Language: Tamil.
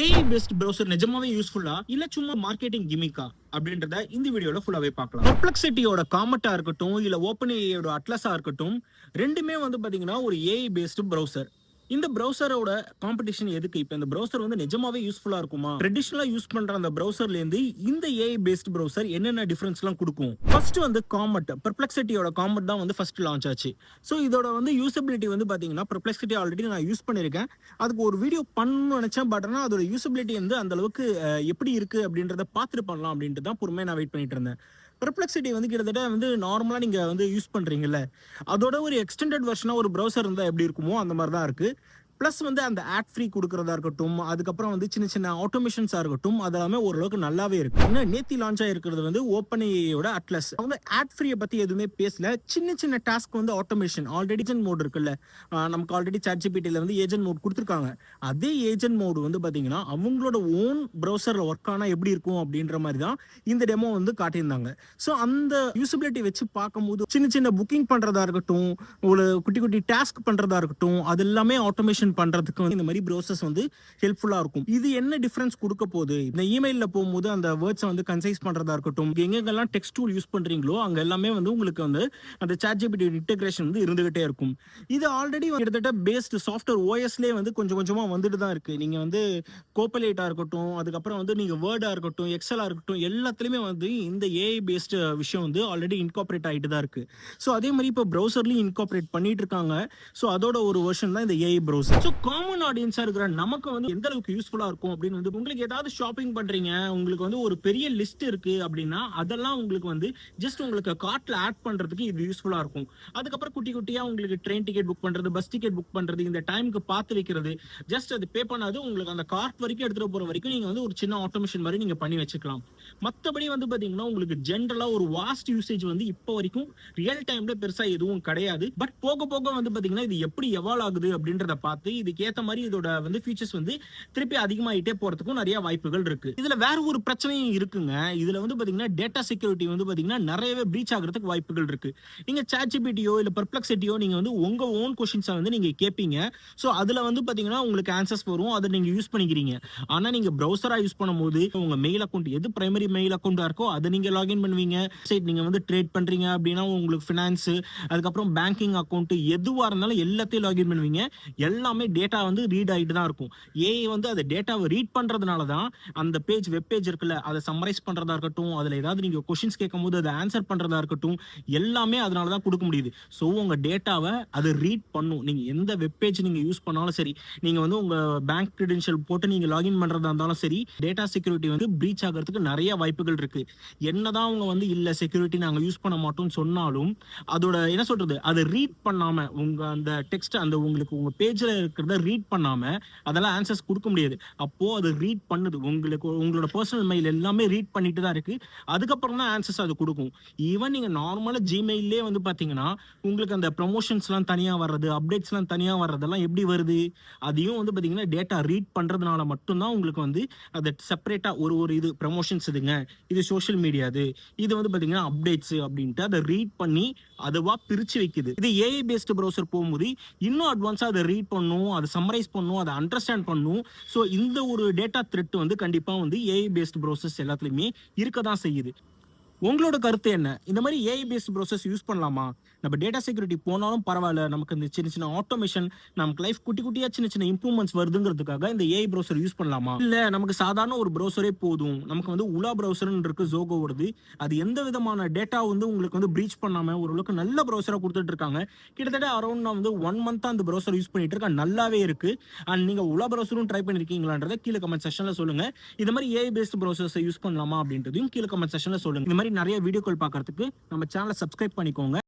ஏஐ பேஸ்ட் ப்ரௌசர் நிஜமாவே யூஸ்ஃபுல்லா இல்ல சும்மா மார்க்கெட்டிங் கிமிக்கா அப்படின்றத இந்த வீடியோல ஃபுல்லாவே பார்க்கலாம். பெர்ப்ளெக்சிட்டியோட காமெட்டா இருக்கட்டும் இல்ல ஓப்பன் ஏஐயோட அட்லஸா இருக்கட்டும், ரெண்டுமே வந்து பாத்தீங்கன்னா ஒரு ஏஐ பேஸ்ட் ப்ரௌசர். இந்த ப்ரௌசரோட காம்படிஷன் எதுக்கு? இப்ப இந்த ப்ரௌசர் வந்து நிஜமாவே யூஸ்ஃபுல்லா இருக்குமா? ட்ரெடிஷனலா யூஸ் பண்ற அந்த ப்ரௌசர்ல இருந்து இந்த ஏஐ பேஸ்ட் ப்ரௌசர் என்னென்ன டிஃபரன்ஸ்லாம் கொடுக்கும்? ஃபர்ஸ்ட் வந்து காமெட். பெர்ப்ளெக்சிட்டியோட காமெட் தான் வந்து ஃபர்ஸ்ட் லான்ச் ஆச்சு. ஸோ இதோட வந்து யூசபிலிட்டி வந்து பாத்தீங்கன்னா பெர்ப்ளெக்சிட்டி ஆல்ரெடி நான் யூஸ் பண்ணிருக்கேன். அதுக்கு ஒரு வீடியோ பண்ணணும்னு நினைச்சேன். பட் ஆனால் அதோட யூசபிலிட்டி வந்து அந்த அளவுக்கு எப்படி இருக்கு அப்படின்றத பார்த்துட்டு பண்ணலாம் அப்படின்ட்டு தான் பொறுமையாக நான் வெயிட் பண்ணிட்டு இருந்தேன். பெர்ப்ளெக்சிட்டி வந்து கிட்டத்தட்ட வந்து நார்மலா நீங்க வந்து யூஸ் பண்றீங்கல்ல, அதோட ஒரு எக்ஸ்டெண்டட் வெர்ஷனா ஒரு ப்ரௌசர் இருந்தா எப்படி இருக்குமோ அந்த மாதிரி தான் இருக்கு. பிளஸ் வந்து அந்த ஆட் ஃப்ரீ கொடுக்கறதா இருக்கட்டும், அதுக்கப்புறம் வந்து சின்ன சின்ன ஆட்டோமேஷன்ஸா இருக்கட்டும், அதெல்லாமே ஓரளவுக்கு நல்லாவே இருக்கு. இன்னும் நேத்தி லான்ச் ஆயிருக்கிறது வந்து ஓப்பன் ஏஐயோட அட்லஸ். அவங்க ஆட் ஃப்ரீயை பத்தி எதுவுமே பேசல. சின்ன சின்ன டாஸ்க் வந்து ஆட்டோமேஷன் ஆல்ரெடி ஏஜென்ட் மோட் இருக்குல்ல, நமக்கு ஆல்ரெடி சாட் ஜிபிடில வந்து ஏஜென்ட் மோட் கொடுத்துருக்காங்க. அதே ஏஜென்ட் மோடு வந்து பாத்தீங்கன்னா அவங்களோட ஓன் ப்ரௌசர்ல ஒர்க் ஆனா எப்படி இருக்கும் அப்படின்ற மாதிரி தான் இந்த டெமோ வந்து காட்டியிருந்தாங்க. ஸோ அந்த யூசபிலிட்டி வச்சு பார்க்கும்போது சின்ன சின்ன புக்கிங் பண்றதா இருக்கட்டும், ஒரு குட்டி குட்டி டாஸ்க் பண்றதா இருக்கட்டும், அது எல்லாமே ஆட்டோமேஷன் பண்றதுக்கு வந்து இந்த மாதிரி ப்ரௌசர்ஸ் வந்து ஹெல்ப்ஃபுல்லா இருக்கும். இது என்ன டிஃபரன்ஸ் கொடுக்க போகுது? இந்த இமெயில்ல போகும்போது அந்த வேர்ட்ஸ் வந்து கன்சைஸ் பண்றதா இருக்கட்டும், எங்கெங்கெல்லாம் டெக்ஸ்ட் டூல் யூஸ் பண்றீங்களோ அங்க எல்லாமே வந்து உங்களுக்கு வந்து அந்த சாட் ஜிபிடி இன்டெகிரேஷன் வந்து இருந்துகிட்டே இருக்கும். இது ஆல்ரெடி கிட்டத்தட்ட பேஸ்ட் சாஃப்ட்வேர் ஓஎஸ்லேயே வந்து கொஞ்சம் கொஞ்சமா வந்துட்டு தான் இருக்கு. நீங்க வந்து கோப்பலேட்டா இருக்கட்டும், அதுக்கப்புறம் வந்து நீங்க வேர்டா இருக்கட்டும், எக்ஸலா இருக்கட்டும், எல்லாத்துலயுமே வந்து இந்த ஏஐ பேஸ்ட் விஷயம் வந்து ஆல்ரெடி இன்கார்பரேட் ஆகிட்டு தான் இருக்கு. ஸோ அதே மாதிரி இப்போ ப்ரௌசர்லையும் இன்கார்பரேட் பண்ணிட்டு இருக்காங்க. ஸோ அதோட ஒரு வெர்ஷன் தான் இந்த ஏஐ ப்ரௌசர். ஸோ காமன் ஆடியன்ஸா இருக்கிற நமக்கு வந்து எந்த அளவுக்கு யூஸ்ஃபுல்லா இருக்கும் அப்படின்னு வந்து உங்களுக்கு ஏதாவது ஷாப்பிங் பண்றீங்க, உங்களுக்கு வந்து ஒரு பெரிய லிஸ்ட் இருக்கு அப்படின்னா அதெல்லாம் உங்களுக்கு வந்து ஜஸ்ட் உங்களுக்கு கார்ட்ல ஆட் பண்றதுக்கு இது யூஸ்ஃபுல்லா இருக்கும். அதுக்கப்புறம் குட்டி குட்டியா உங்களுக்கு ட்ரெயின் டிக்கெட் புக் பண்றது, பஸ் டிக்கெட் புக் பண்றது, இந்த டைமுக்கு பார்த்து வைக்கிறது, ஜஸ்ட் அது பே பண்ணாது உங்களுக்கு அந்த கார்ட் வரைக்கும் எடுத்துட்டு போற வரைக்கும் நீங்க வந்து ஒரு சின்ன ஆட்டோமேஷன் மாதிரி நீங்க பண்ணி வச்சுக்கலாம். மத்தபடி வந்து பாத்தீங்கன்னா உங்களுக்கு ஜென்ரலா ஒரு வாஸ்ட் யூசேஜ் வந்து இப்போ வரைக்கும் ரியல் டைம்ல பெருசா எதுவும் கிடையாது. பட் போக போக வந்து பாத்தீங்கன்னா இது எப்படி எவால்வ் ஆகுது அப்படின்றத பார்த்து இதுக்கு ஏத்த மாதிரி இதோட வந்து ஃபீச்சர்ஸ் வந்து திருப்பி அதிகமாயிட்டே போறதுக்கும் நிறைய வாய்ப்புகள் இருக்கு. இதுல வேற ஒரு பிரச்சனையும் இருக்குங்க. இதுல வந்து பாத்தீங்கன்னா டேட்டா செக்யூரிட்டி வந்து பாத்தீங்கன்னா நிறையவே பிரீச் ஆகிறதுக்கு வாய்ப்புகள் இருக்கு. நீங்க சாட் ஜிபிடியோ இல்ல பெர்ப்ளெக்சிட்டியோ நீங்க வந்து உங்க ஓன் கொஸ்டின்ஸை வந்து நீங்க கேட்பீங்க. ஸோ அதுல வந்து பாத்தீங்கன்னா உங்களுக்கு ஆன்சர்ஸ் வரும், அதை நீங்க யூஸ் பண்ணிக்கிறீங்க. ஆனா நீங்க ப்ரௌசரா யூஸ் பண்ணும்போது உங்க மெயில் அக்கௌண்ட் எது பிரைமரி மெயில் அக்கௌண்டா இருக்கோ அதை நீங்க லாகின் பண்ணுவீங்க. சைட் நீங்க வந்து ட்ரேட் பண்றீங்க அப்படின்னா உங்களுக்கு ஃபினான்ஸ், அதுக்கப்புறம் பேங்கிங் அக்கௌண்ட் எதுவா இருந்தாலும் எல்லாத்தையும் லாகின் பண்ணுவீங்க. எல்லாமே டேட்டா வந்து ரீட் ஆகிட்டு தான் இருக்கும். ஏஐ வந்து அந்த டேட்டாவை ரீட் பண்றதுனால தான் அந்த பேஜ் வெப் பேஜ் இருக்குல்ல, அதை சம்மரைஸ் பண்றதா இருக்கட்டும், அதுல ஏதாவது நீங்க கொஸ்டின்ஸ் கேட்கும் போது அதை ஆன்சர் பண்றதா இருக்கட்டும், எல்லாமே அதனால தான் கொடுக்க முடியுது. ஸோ உங்க டேட்டாவை அது ரீட் பண்ணும். நீங்க எந்த வெப் பேஜ் நீங்க யூஸ் பண்ணாலும் சரி, நீங்க வந்து உங்க பேங்க் கிரெடென்ஷியல் போட்டு நீங்க லாகின் பண்றதா இருந்தாலும் சரி, டேட்டா செக்யூரிட்டி வந்து பிரீச் ஆகிறதுக்கு நிறைய வாய்ப்புகள் இருக்கு. என்னதான் அவங்க வந்து இல்ல செக்யூரிட்டி நாங்க யூஸ் பண்ண மாட்டோம்னு சொன்னாலும் அதோட என்ன சொல்றது, அதை ரீட் பண்ணாம உங்க அந்த டெக்ஸ்ட் அந்த உங்களுக்கு உங்க பேஜ்ல இருக்கிறத ரீட் பண்ணாம அதெல்லாம் ஆன்சர்ஸ் கொடுக்க முடியாது. அப்போ அது ரீட் பண்ணுது. உங்களுக்கு உங்களோட பர்சனல் மெயில் எல்லாமே ரீட் பண்ணிட்டு தான் இருக்கு. அதுக்கப்புறம் தான் ஆன்சர்ஸ் அது கொடுக்கும். ஈவன் நீங்க நார்மலா ஜிமெயிலே வந்து பாத்தீங்கன்னா உங்களுக்கு அந்த ப்ரமோஷன்ஸ்லாம் தனியா வர்றது, அப்டேட்ஸ்லாம் தனியா வர்றதெல்லாம் எப்படி வருது? அதையும் வந்து பாத்தீங்கன்னா டேட்டா ரீட் பண்றதுனால மட்டும்தான் உங்களுக்கு வந்து அது செப்பரேட்டா ஒரு ஒரு இது ப்ரமோஷன்ஸ் இதுங்க, இது சோஷியல் மீடியா, இது வந்து பாத்தீங்கன்னா அப்டேட்ஸ் அப்படின்ட்டு அதை ரீட் பண்ணி அதுவா பிரிச்சு வைக்குது. இது ஏஐ பேஸ்ட் ப்ரௌசர் போகும்போது இன்னும் அட்வான்ஸா அதை ரீட் பண்ணும், அதை சம்மரைஸ் பண்ணும், அதை அண்டர்ஸ்டாண்ட் பண்ணும். ஸோ இந்த ஒரு டேட்டா த்ரெட் வந்து கண்டிப்பா வந்து ஏஐ பேஸ்ட் ப்ரௌசர்ஸ் எல்லாத்துலயுமே இருக்க தான் செய்யுது. உங்களோட கருத்து என்ன? இந்த மாதிரி ஏஐ பேஸ்ட் ப்ரௌசர்ஸ் யூஸ் பண்ணலாமா? நம்ம டேட்டா செக்யூரிட்டி போனாலும் பரவாயில்ல, நமக்கு இந்த சின்ன சின்ன ஆட்டோமேஷன், நமக்கு லைஃப் குட்டி குட்டியா சின்ன சின்ன இம்ப்ரூவ்மெண்ட்ஸ் வருதுங்கிறதுக்காக இந்த ஏஐ ப்ரௌசர் யூஸ் பண்ணலாமா? இல்ல நமக்கு சாதாரண ஒரு ப்ரௌசரே போதும், நமக்கு வந்து உலா ப்ரௌசர்னு இருக்கு ஜோகோ வருது, அது எந்த விதமான டேட்டா வந்து உங்களுக்கு வந்து பிரீச் பண்ணாம ஓரளவுக்கு நல்ல ப்ரௌசரா கொடுத்துட்டு இருக்காங்க. கிட்டத்தட்ட அரௌண்ட் நான் வந்து 1 மந்த் அந்த ப்ரௌசர் யூஸ் பண்ணிட்டு இருக்கேன், நல்லாவே இருக்கு. அண்ட் நீங்க உலா ப்ரௌசரும் ட்ரை பண்ணிருக்கீங்களான்றத கீழே கமெண்ட் செக்ஷன்ல சொல்லுங்க. இந்த மாதிரி ஏஐ பேஸ்ட் ப்ரௌசர்ஸ் யூஸ் பண்ணலாமா அப்படின்றதையும் கீழே கமெண்ட் செக்ஷன்ல சொல்லுங்க. இந்த மாதிரி நிறைய வீடியோக்கள் பார்க்கறதுக்கு நம்ம சேனலை சப்ஸ்கிரைப் பண்ணிக்கோங்க.